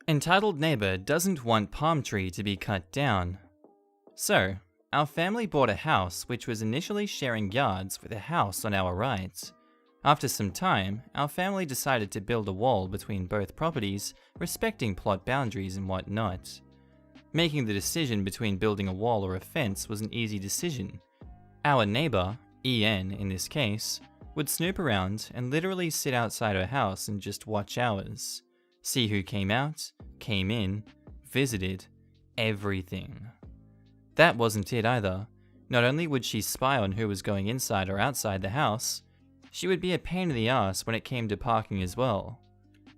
Entitled neighbor doesn't want palm tree to be cut down. So, our family bought a house which was initially sharing yards with a house on our right. After some time, our family decided to build a wall between both properties, respecting plot boundaries and whatnot. Making the decision between building a wall or a fence was an easy decision. Our neighbor, EN in this case, would snoop around and literally sit outside her house and just watch ours. See who came out, came in, visited, everything. That wasn't it either. Not only would she spy on who was going inside or outside the house, she would be a pain in the ass when it came to parking as well.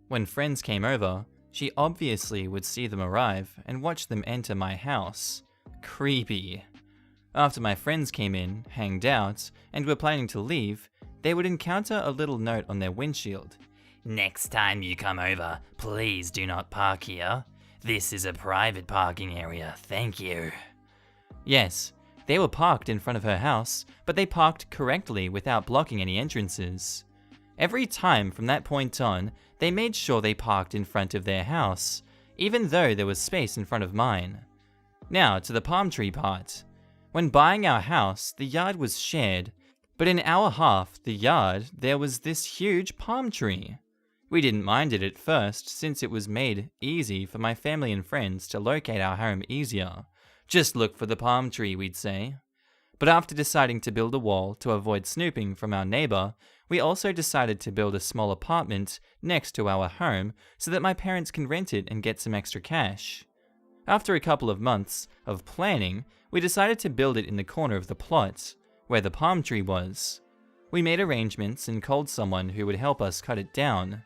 When friends came over, she obviously would see them arrive and watch them enter my house. Creepy. After my friends came in, hanged out, and were planning to leave, they would encounter a little note on their windshield. "Next time you come over, please do not park here. This is a private parking area, thank you." Yes, they were parked in front of her house, but they parked correctly without blocking any entrances. Every time from that point on, they made sure they parked in front of their house, even though there was space in front of mine. Now to the palm tree part. When buying our house, the yard was shared, but in our half the yard there was this huge palm tree. We didn't mind it at first, since it was made easy for my family and friends to locate our home easier. Just look for the palm tree, we'd say. But after deciding to build a wall to avoid snooping from our neighbor, we also decided to build a small apartment next to our home so that my parents can rent it and get some extra cash. After a couple of months of planning, we decided to build it in the corner of the plot, where the palm tree was. We made arrangements and called someone who would help us cut it down.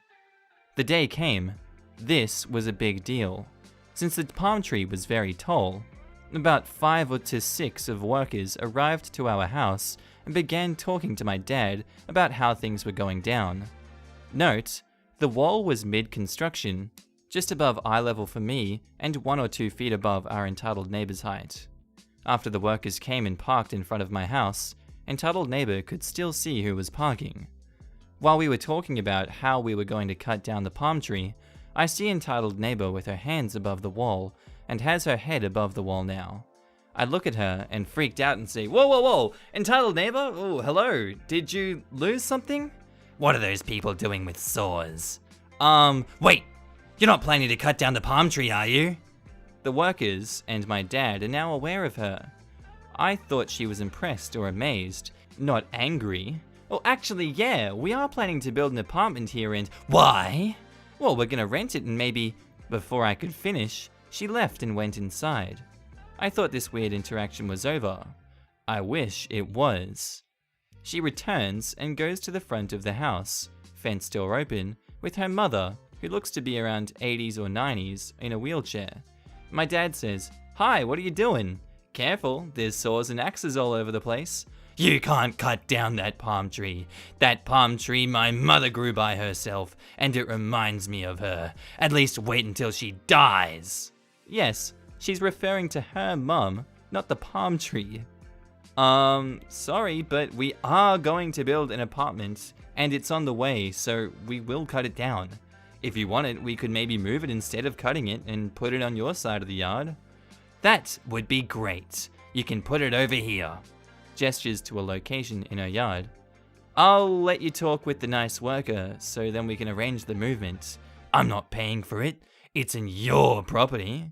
The day came. This was a big deal. Since the palm tree was very tall, about 5 to 6 of workers arrived to our house and began talking to my dad about how things were going down. Note, the wall was mid-construction, just above eye level for me and 1 or 2 feet above our entitled neighbor's height. After the workers came and parked in front of my house, entitled neighbor could still see who was parking. While we were talking about how we were going to cut down the palm tree, I see entitled neighbor with her hands above the wall and has her head above the wall now. I look at her and freaked out and say, "Whoa, whoa, whoa, entitled neighbor? Oh, hello, did you lose something? What are those people doing with saws? Wait, you're not planning to cut down the palm tree, are you?" The workers and my dad are now aware of her. I thought she was impressed or amazed, not angry. Oh, actually, yeah, we are planning to build an apartment here and— "Why?" "Well, we're gonna rent it and maybe—" Before I could finish, she left and went inside. I thought this weird interaction was over. I wish it was. She returns and goes to the front of the house, fence door open, with her mother, who looks to be around 80s or 90s, in a wheelchair. My dad says, "Hi, what are you doing?" "Careful, there's saws and axes all over the place." "You can't cut down that palm tree. That palm tree my mother grew by herself, and it reminds me of her. At least wait until she dies." Yes, she's referring to her mum, not the palm tree. Sorry, but we are going to build an apartment, and it's on the way, so we will cut it down. If you want it, we could maybe move it instead of cutting it and put it on your side of the yard. "That would be great. You can put it over here." Gestures to a location in her yard. "I'll let you talk with the nice worker, so then we can arrange the movement." "I'm not paying for it. It's in your property."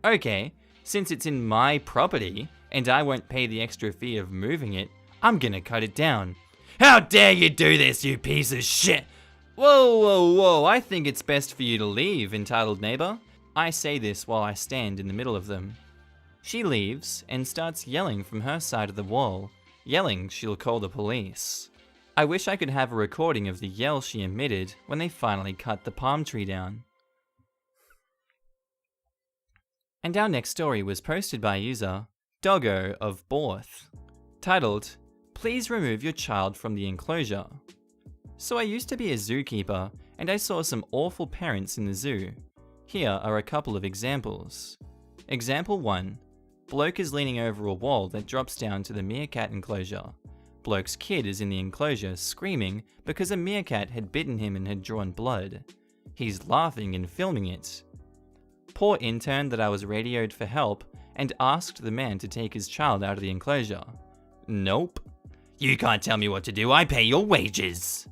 "Okay, since it's in my property, and I won't pay the extra fee of moving it, I'm gonna cut it down." "How dare you do this, you piece of shit!" "Whoa, whoa, whoa, I think it's best for you to leave, entitled neighbor." I say this while I stand in the middle of them. She leaves and starts yelling from her side of the wall, yelling she'll call the police. I wish I could have a recording of the yell she emitted when they finally cut the palm tree down. And our next story was posted by user Doggo of Borth, titled, "Please remove your child from the enclosure." So I used to be a zookeeper, and I saw some awful parents in the zoo. Here are a couple of examples. Example 1. Bloke is leaning over a wall that drops down to the meerkat enclosure. Bloke's kid is in the enclosure screaming because a meerkat had bitten him and had drawn blood. He's laughing and filming it. poor intern that I was radioed for help and asked the man to take his child out of the enclosure. Nope. You can't tell me what to do, I pay your wages.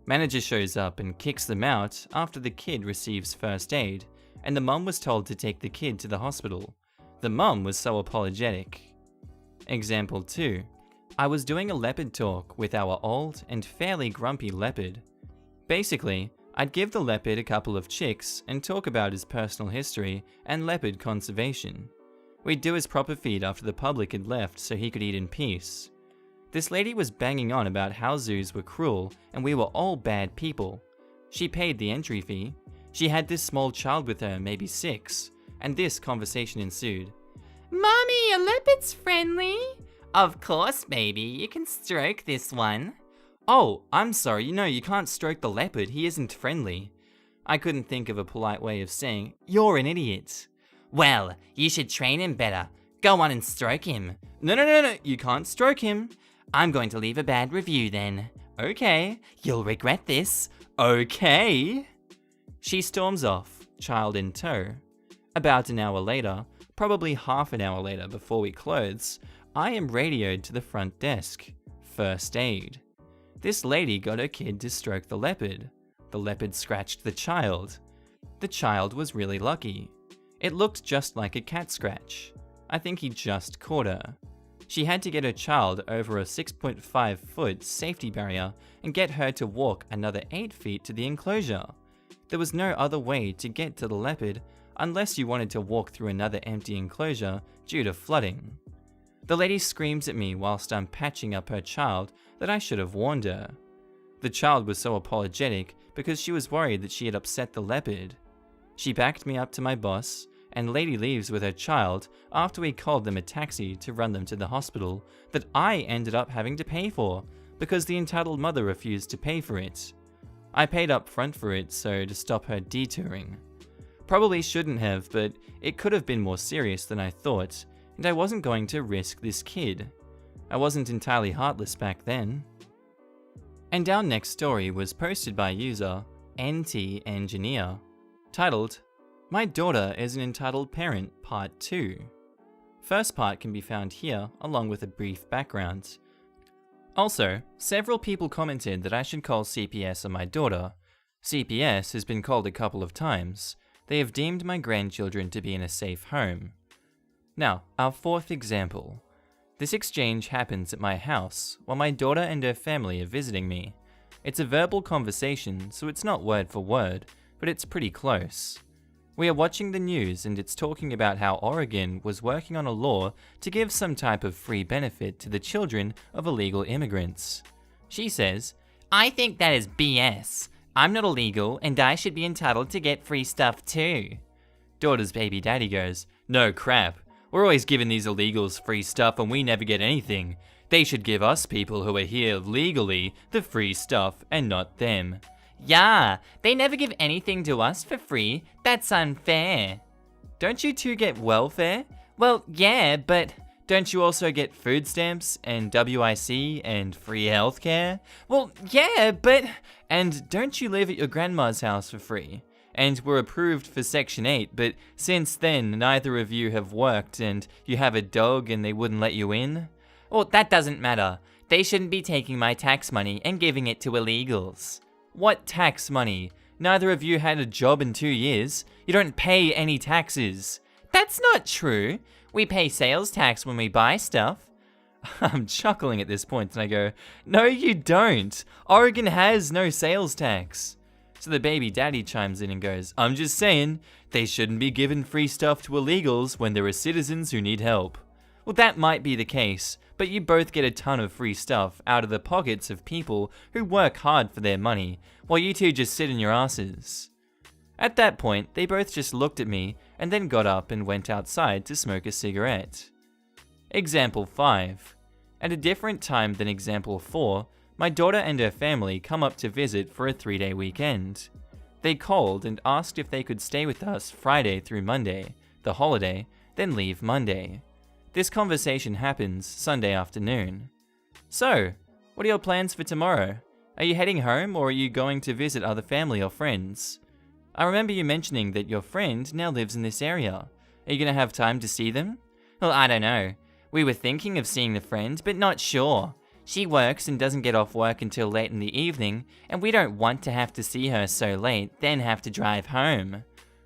Manager shows up and kicks them out after the kid receives first aid, and the mum was told to take the kid to the hospital. The mum was so apologetic. Example 2. I was doing a leopard talk with our old and fairly grumpy leopard. Basically, I'd give the leopard a couple of chicks and talk about his personal history and leopard conservation. We'd do his proper feed after the public had left so he could eat in peace. This lady was banging on about how zoos were cruel and we were all bad people. She paid the entry fee. She had this small child with her, maybe 6, and this conversation ensued. Mommy, a leopard's friendly? Of course, baby, you can stroke this one. Oh, I'm sorry, you can't stroke the leopard, he isn't friendly. I couldn't think of a polite way of saying, you're an idiot. Well, you should train him better. Go on and stroke him. No, you can't stroke him. I'm going to leave a bad review then. Okay, you'll regret this. Okay. She storms off, child in tow. About an hour later, probably half an hour later before we close, I am radioed to the front desk. First aid. This lady got her kid to stroke the leopard. The leopard scratched the child. The child was really lucky. It looked just like a cat scratch. I think he just caught her. She had to get her child over a 6.5-foot safety barrier and get her to walk another 8 feet to the enclosure. There was no other way to get to the leopard unless you wanted to walk through another empty enclosure due to flooding. The lady screams at me whilst I'm patching up her child that I should have warned her. The child was so apologetic because she was worried that she had upset the leopard. She backed me up to my boss, and lady leaves with her child after we called them a taxi to run them to the hospital that I ended up having to pay for because the entitled mother refused to pay for it. I paid up front for it so to stop her detouring. Probably shouldn't have, but it could have been more serious than I thought, and I wasn't going to risk this kid. I wasn't entirely heartless back then. And our next story was posted by user NT-Engineer, titled, My Daughter is an Entitled Parent Part 2. First part can be found here along with a brief background. Also, several people commented that I should call CPS on my daughter. CPS has been called a couple of times. They have deemed my grandchildren to be in a safe home. Now, our fourth example. This exchange happens at my house while my daughter and her family are visiting me. It's a verbal conversation, so it's not word for word, but it's pretty close. We are watching the news and it's talking about how Oregon was working on a law to give some type of free benefit to the children of illegal immigrants. She says, I think that is BS. I'm not illegal and I should be entitled to get free stuff too. Daughter's baby daddy goes, no crap. We're always giving these illegals free stuff and we never get anything. They should give us people who are here legally the free stuff and not them. Yeah, they never give anything to us for free. That's unfair. Don't you two get welfare? Well, yeah, but don't you also get food stamps and WIC and free healthcare? Well, yeah, but... And don't you live at your grandma's house for free? And were approved for Section 8, but since then neither of you have worked and you have a dog and they wouldn't let you in? Well, that doesn't matter. They shouldn't be taking my tax money and giving it to illegals. What tax money? Neither of you had a job in 2 years. You don't pay any taxes. That's not true. We pay sales tax when we buy stuff. I'm chuckling at this point and I go, no you don't. Oregon has no sales tax. So the baby daddy chimes in and goes, I'm just saying, they shouldn't be giving free stuff to illegals when there are citizens who need help. Well, that might be the case, but you both get a ton of free stuff out of the pockets of people who work hard for their money, while you two just sit in your asses. At that point, they both just looked at me and then got up and went outside to smoke a cigarette. Example 5. At a different time than example 4, my daughter and her family come up to visit for a 3-day weekend. They called and asked if they could stay with us Friday through Monday, the holiday, then leave Monday. This conversation happens Sunday afternoon. So, what are your plans for tomorrow? Are you heading home or are you going to visit other family or friends? I remember you mentioning that your friend now lives in this area. Are you gonna have time to see them? Well, I don't know. We were thinking of seeing the friend, but not sure. She works and doesn't get off work until late in the evening, and we don't want to have to see her so late, then have to drive home.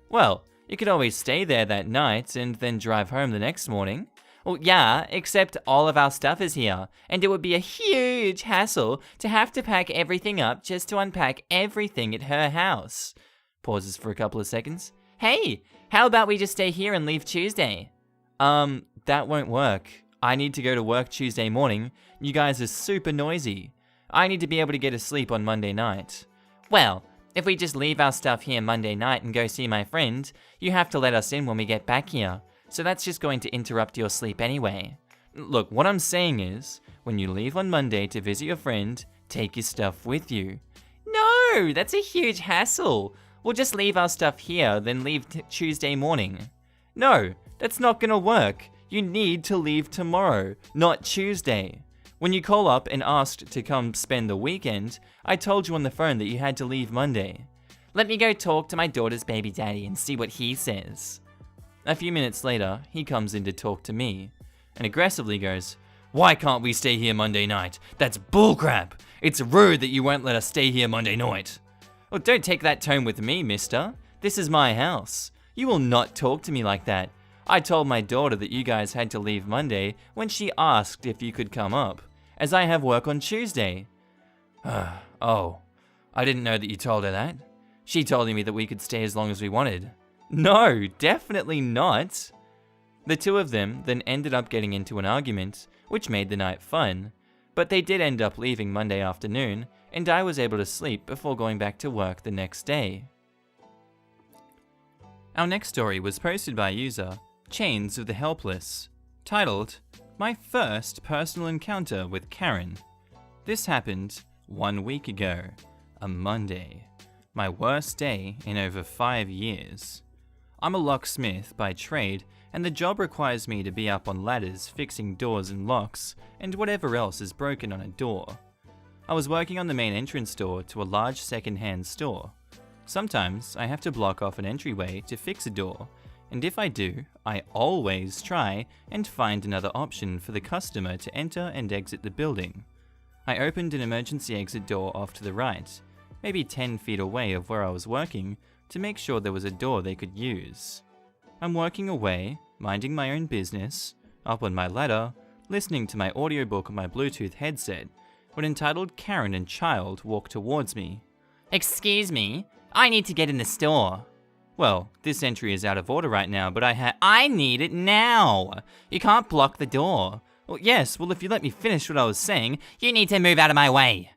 Well, you could always stay there that night and then drive home the next morning. Well, yeah, except all of our stuff is here, and it would be a huge hassle to have to pack everything up just to unpack everything at her house. Pauses for a couple of seconds. Hey, how about we just stay here and leave Tuesday? That won't work. I need to go to work Tuesday morning. You guys are super noisy. I need to be able to get to sleep on Monday night. Well, if we just leave our stuff here Monday night and go see my friend, you have to let us in when we get back here. So that's just going to interrupt your sleep anyway. Look, what I'm saying is, when you leave on Monday to visit your friend, take your stuff with you. No, that's a huge hassle. We'll just leave our stuff here, then leave Tuesday morning. No, that's not gonna work. You need to leave tomorrow, not Tuesday. When you call up and asked to come spend the weekend, I told you on the phone that you had to leave Monday. Let me go talk to my daughter's baby daddy and see what he says. A few minutes later, he comes in to talk to me, and aggressively goes, "Why can't we stay here Monday night? That's bullcrap! It's rude that you won't let us stay here Monday night." Well, don't take that tone with me, mister. This is my house. You will not talk to me like that. I told my daughter that you guys had to leave Monday when she asked if you could come up, as I have work on Tuesday. Oh, I didn't know that you told her that. She told me that we could stay as long as we wanted. No, definitely not. The two of them then ended up getting into an argument, which made the night fun, but they did end up leaving Monday afternoon, and I was able to sleep before going back to work the next day. Our next story was posted by user Chains of the Helpless, titled, "My First Personal Encounter with Karen." This happened 1 week ago, a Monday. My worst day in over 5 years. I'm a locksmith by trade, and the job requires me to be up on ladders fixing doors and locks, and whatever else is broken on a door. I was working on the main entrance door to a large second-hand store. Sometimes I have to block off an entryway to fix a door, and if I do, I always try and find another option for the customer to enter and exit the building. I opened an emergency exit door off to the right, maybe 10 feet away of where I was working, to make sure there was a door they could use. I'm working away, minding my own business, up on my ladder, listening to my audiobook on my Bluetooth headset, when entitled Karen and Child walk towards me. "Excuse me, I need to get in the store." Well, this entry is out of order right now, but I need it now. You can't block the door. Well, yes, well, if you let me finish what I was saying, you need to move out of my way.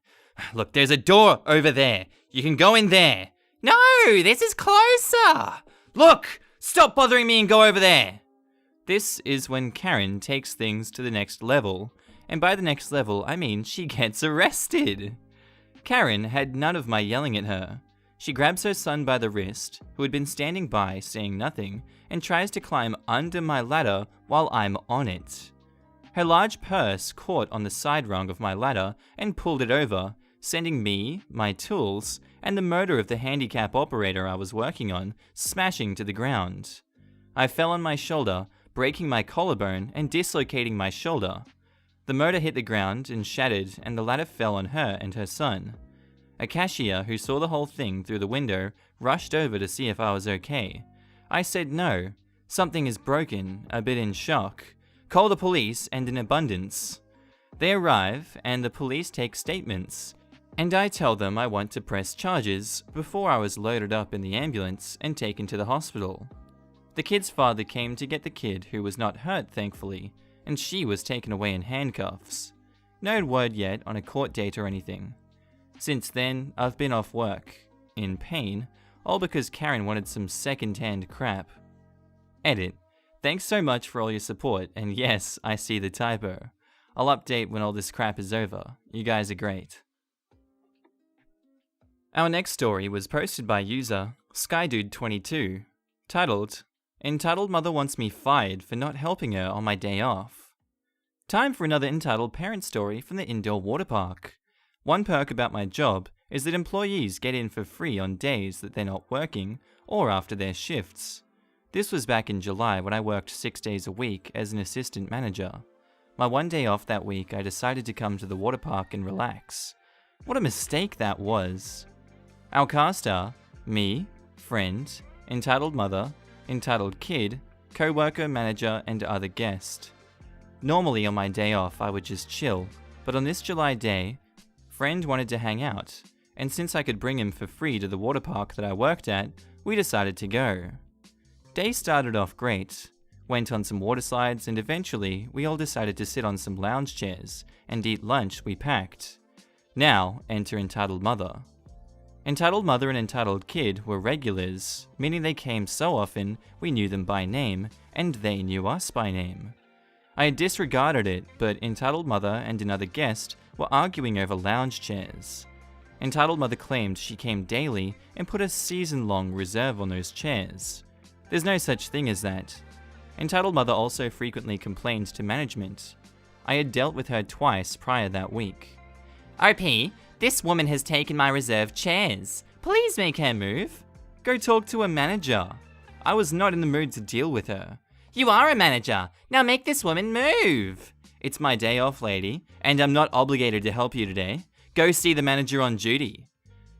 Look, there's a door over there. You can go in there. No, this is closer. Look, stop bothering me and go over there. This is when Karen takes things to the next level. And by the next level, I mean she gets arrested. Karen had none of my yelling at her. She grabs her son by the wrist, who had been standing by saying nothing, and tries to climb under my ladder while I'm on it. Her large purse caught on the side rung of my ladder and pulled it over, sending me, my tools, and the motor of the handicap operator I was working on smashing to the ground. I fell on my shoulder, breaking my collarbone and dislocating my shoulder. The motor hit the ground and shattered, and the ladder fell on her and her son. A cashier who saw the whole thing through the window rushed over to see if I was okay. I said no. Something is broken, a bit in shock. Call the police and in abundance. They arrive and the police take statements, and I tell them I want to press charges before I was loaded up in the ambulance and taken to the hospital. The kid's father came to get the kid who was not hurt, thankfully, and she was taken away in handcuffs. No word yet on a court date or anything. Since then, I've been off work, in pain, all because Karen wanted some second-hand crap. Edit. Thanks so much for all your support, and yes, I see the typo. I'll update when all this crap is over. You guys are great. Our next story was posted by user Skydude22, titled, "Entitled Mother Wants Me Fired for Not Helping Her on My Day Off." Time for another entitled parent story from the indoor water park. One perk about my job is that employees get in for free on days that they're not working or after their shifts. This was back in July when I worked 6 days a week as an assistant manager. My one day off that week, I decided to come to the water park and relax. What a mistake that was. Our cast are me, friend, entitled mother, entitled kid, co-worker, manager, and other guest. Normally on my day off I would just chill, but on this July day, friend wanted to hang out, and since I could bring him for free to the water park that I worked at, we decided to go. Day started off great, went on some water slides, and eventually we all decided to sit on some lounge chairs and eat lunch we packed. Now enter entitled mother. Entitled mother and entitled kid were regulars, meaning they came so often we knew them by name, and they knew us by name. I had disregarded it, but entitled mother and another guest were arguing over lounge chairs. Entitled mother claimed she came daily and put a season-long reserve on those chairs. There's no such thing as that. Entitled mother also frequently complained to management. I had dealt with her twice prior that week. OP, this woman has taken my reserved chairs. Please make her move. Go talk to a manager. I was not in the mood to deal with her. You are a manager. Now make this woman move. It's my day off, lady, and I'm not obligated to help you today. Go see the manager on duty.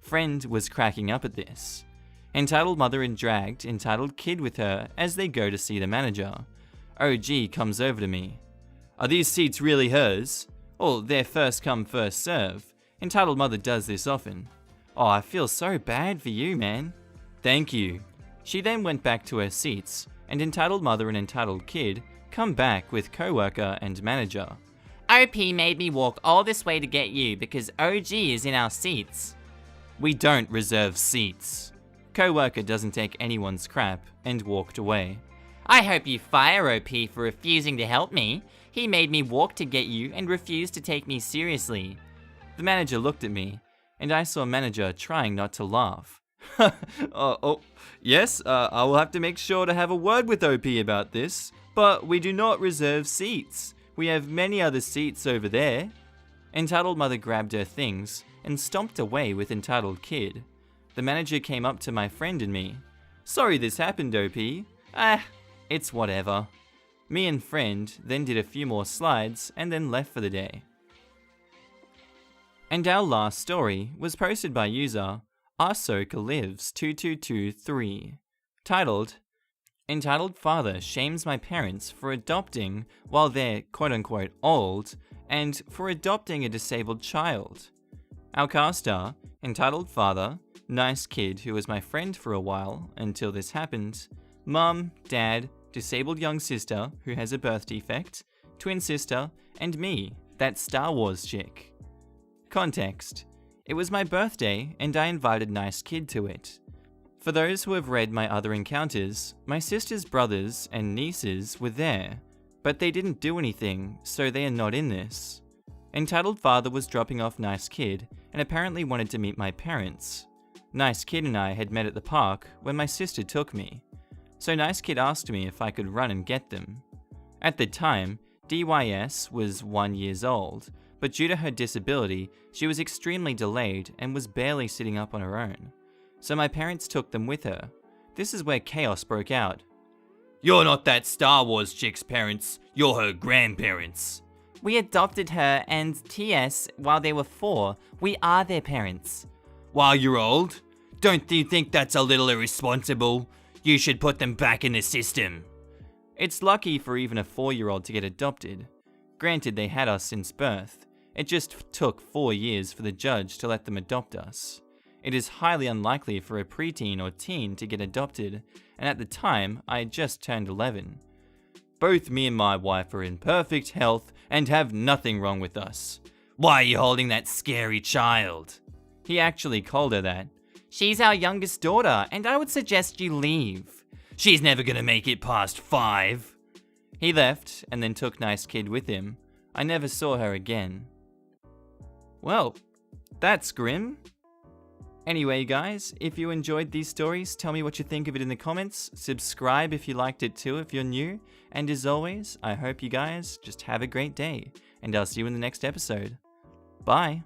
Friend was cracking up at this. Entitled mother and dragged entitled kid with her as they go to see the manager. OG comes over to me. Are these seats really hers? Oh, they're first come, first serve. Entitled mother does this often. Oh, I feel so bad for you, man. Thank you. She then went back to her seats, and entitled mother and entitled kid come back with co-worker and manager. OP made me walk all this way to get you because OG is in our seats. We don't reserve seats. Co-worker doesn't take anyone's crap and walked away. I hope you fire OP for refusing to help me. He made me walk to get you and refused to take me seriously. The manager looked at me, and I saw manager trying not to laugh. Yes, I will have to make sure to have a word with OP about this, but we do not reserve seats. We have many other seats over there. Entitled mother grabbed her things and stomped away with entitled kid. The manager came up to my friend and me. Sorry this happened, OP. It's whatever. Me and friend then did a few more slides and then left for the day. And our last story was posted by user RSokaLives2223, titled, Entitled Father Shames My Parents for Adopting While They're quote-unquote old, and for adopting a disabled child. Our cast are entitled father, nice kid who was my friend for a while until this happened, mum, dad, disabled young sister who has a birth defect, twin sister, and me, that Star Wars chick. Context. It was my birthday and I invited nice kid to it. For those who have read my other encounters, my sister's brothers and nieces were there, but they didn't do anything, so they are not in this. Entitled father was dropping off nice kid and apparently wanted to meet my parents. Nice kid and I had met at the park when my sister took me. So nice kid asked me if I could run and get them. At the time, DYS was 1 year old, but due to her disability, she was extremely delayed and was barely sitting up on her own. So my parents took them with her. This is where chaos broke out. You're not that Star Wars chick's parents, you're her grandparents. We adopted her and TS while they were 4. We are their parents. While you're old? Don't you think that's a little irresponsible? You should put them back in the system. It's lucky for even a 4-year-old to get adopted. Granted, they had us since birth. It just took 4 years for the judge to let them adopt us. It is highly unlikely for a preteen or teen to get adopted, and at the time, I had just turned 11. Both me and my wife are in perfect health and have nothing wrong with us. Why are you holding that scary child? He actually called her that. She's our youngest daughter, and I would suggest you leave. She's never gonna make it past 5. He left and then took nice kid with him. I never saw her again. Well, that's grim. Anyway guys, if you enjoyed these stories, tell me what you think of it in the comments. Subscribe if you liked it too if you're new. And as always, I hope you guys just have a great day. And I'll see you in the next episode. Bye.